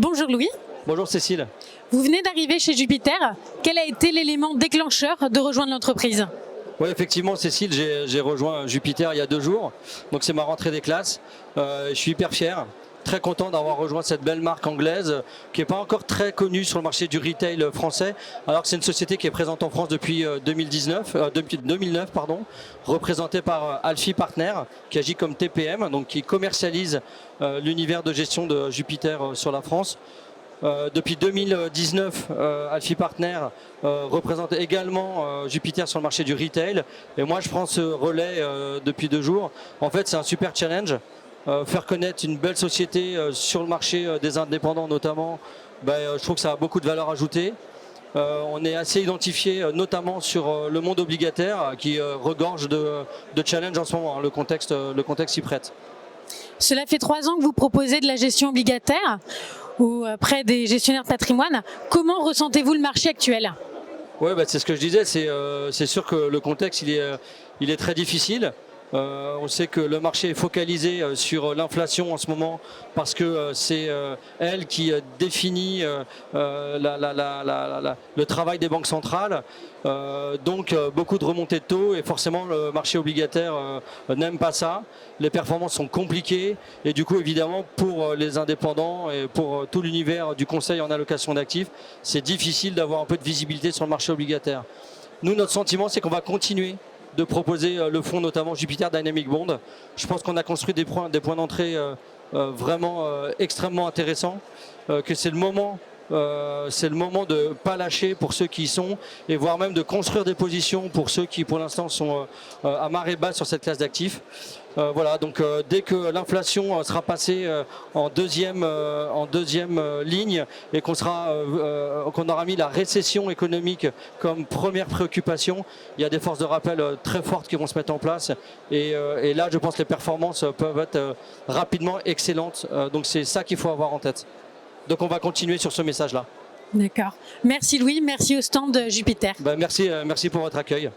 Bonjour Louis, Bonjour Cécile. vous venez d'arriver chez Jupiter. Quel a été l'élément déclencheur de rejoindre l'entreprise? Oui, effectivement, Cécile, j'ai rejoint Jupiter il y a 2 jours. Donc c'est ma rentrée des classes. Je suis hyper fier, très content d'avoir rejoint cette belle marque anglaise qui n'est pas encore très connue sur le marché du retail français, alors que c'est une société qui est présente en France depuis 2009, représentée par Alfie Partner, qui agit comme TPM, donc qui commercialise l'univers de gestion de Jupiter sur la France. Depuis 2019, Alfie Partner représente également Jupiter sur le marché du retail. Et moi, je prends ce relais depuis 2 jours. En fait, c'est un super challenge. Faire connaître une belle société sur le marché des indépendants notamment, je trouve que ça a beaucoup de valeur ajoutée. On est assez identifié notamment sur le monde obligataire qui regorge de challenges en ce moment. Le contexte s'y prête. Cela fait 3 ans que vous proposez de la gestion obligataire auprès des gestionnaires de patrimoine. Comment ressentez-vous le marché actuel? Oui, c'est ce que je disais, c'est sûr que le contexte il est très difficile. On sait que le marché est focalisé sur l'inflation en ce moment parce que c'est elle qui définit le travail des banques centrales. Donc beaucoup de remontées de taux et forcément le marché obligataire n'aime pas ça. Les performances sont compliquées et du coup évidemment pour les indépendants et pour tout l'univers du conseil en allocation d'actifs, c'est difficile d'avoir un peu de visibilité sur le marché obligataire. Nous, notre sentiment, c'est qu'on va continuer de proposer le fonds, notamment Jupiter Dynamic Bond. Je pense qu'on a construit des points d'entrée vraiment extrêmement intéressants, que c'est le moment de ne pas lâcher pour ceux qui y sont et voire même de construire des positions pour ceux qui pour l'instant sont à marée basse sur cette classe d'actifs. Voilà, donc dès que l'inflation sera passée en deuxième ligne et qu'on aura mis la récession économique comme première préoccupation, il y a des forces de rappel très fortes qui vont se mettre en place et là je pense que les performances peuvent être rapidement excellentes, donc c'est ça qu'il faut avoir en tête. Donc on va continuer sur ce message-là. D'accord. Merci Louis, merci au stand de Jupiter. Merci pour votre accueil.